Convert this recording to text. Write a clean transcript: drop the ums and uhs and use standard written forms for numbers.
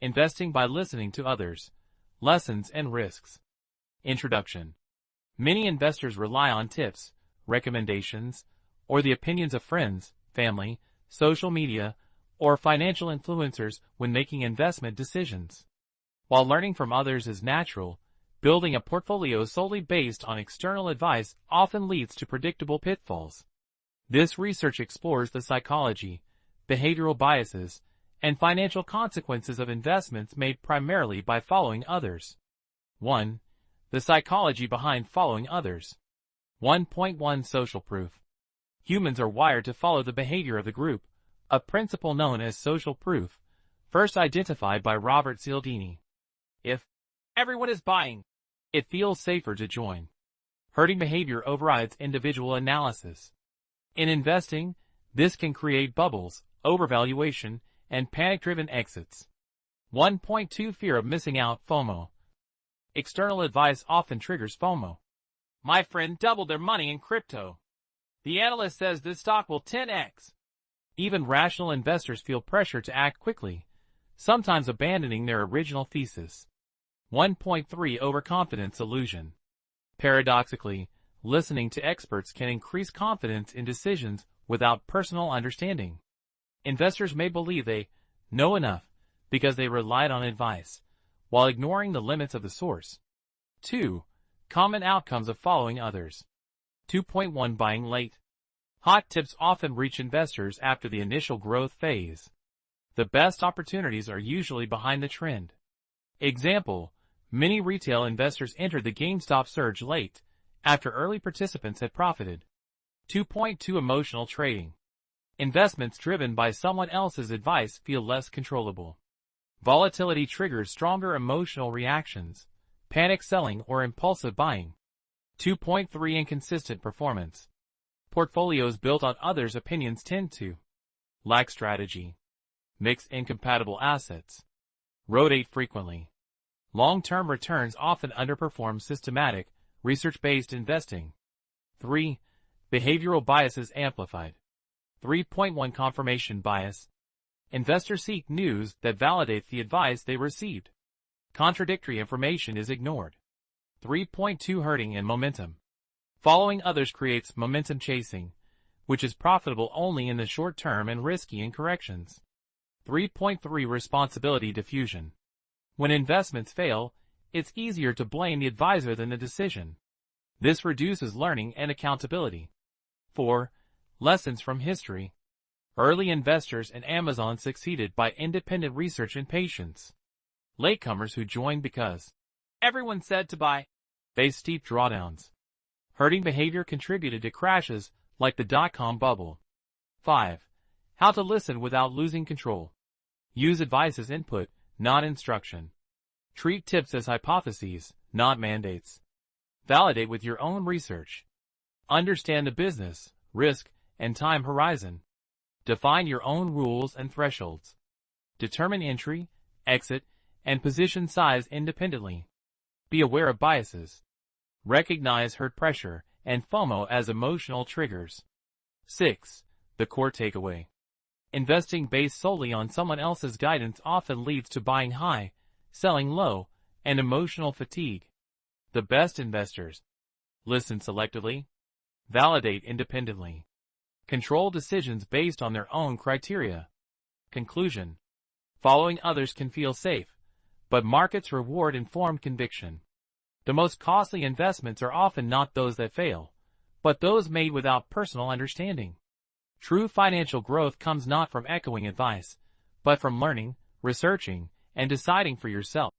Investing by listening to others. Lessons and risks. Introduction. Many investors rely on tips, recommendations, or the opinions of friends, family, social media, or financial influencers when making investment decisions. While learning from others is natural, building a portfolio solely based on external advice often leads to predictable pitfalls. This research explores the psychology, behavioral biases, and financial consequences of investments made primarily by following others. 1. The psychology behind following others. 1.1 Social proof. Humans are wired to follow the behavior of the group, a principle known as social proof, first identified by Robert Cialdini. If everyone is buying, it feels safer to join. Herding behavior overrides individual analysis. In investing, this can create bubbles, overvaluation, and panic-driven exits. 1.2 Fear of missing out, FOMO. External advice often triggers FOMO. My friend doubled their money in crypto. The analyst says this stock will 10x. Even rational investors feel pressure to act quickly, sometimes abandoning their original thesis. 1.3 Overconfidence illusion. Paradoxically, listening to experts can increase confidence in decisions without personal understanding. Investors may believe they know enough because they relied on advice, while ignoring the limits of the source. 2. Common outcomes of following others. 2.1 Buying late. Hot tips often reach investors after the initial growth phase. The best opportunities are usually behind the trend. Example, many retail investors entered the GameStop surge late, after early participants had profited. 2.2 Emotional trading. Investments driven by someone else's advice feel less controllable. Volatility triggers stronger emotional reactions, panic selling or impulsive buying. 2.3 Inconsistent performance. Portfolios built on others' opinions tend to lack strategy, mix incompatible assets, rotate frequently. Long-term returns often underperform systematic, research-based investing. 3. Behavioral biases amplified. 3.1 Confirmation bias. Investors seek news that validates the advice they received. Contradictory information is ignored. 3.2 Herding and momentum. Following others creates momentum chasing, which is profitable only in the short term and risky in corrections. 3.3 Responsibility diffusion. When investments fail, it's easier to blame the advisor than the decision. This reduces learning and accountability. 4. Lessons from history. Early investors and Amazon succeeded by independent research and patience. Latecomers who joined because everyone said to buy faced steep drawdowns. Herding behavior contributed to crashes like the dot-com bubble. 5. How to listen without losing control. Use advice as input, not instruction. Treat tips as hypotheses, not mandates. Validate with your own research. Understand the business, risk, and time horizon. Define your own rules and thresholds. Determine entry, exit, and position size independently. Be aware of biases. Recognize herd pressure and FOMO as emotional triggers. 6. The core takeaway. Investing based solely on someone else's guidance often leads to buying high, selling low, and emotional fatigue. The best investors listen selectively, validate independently, control decisions based on their own criteria. Conclusion. Following others can feel safe, but markets reward informed conviction. The most costly investments are often not those that fail, but those made without personal understanding. True financial growth comes not from echoing advice, but from learning, researching, and deciding for yourself.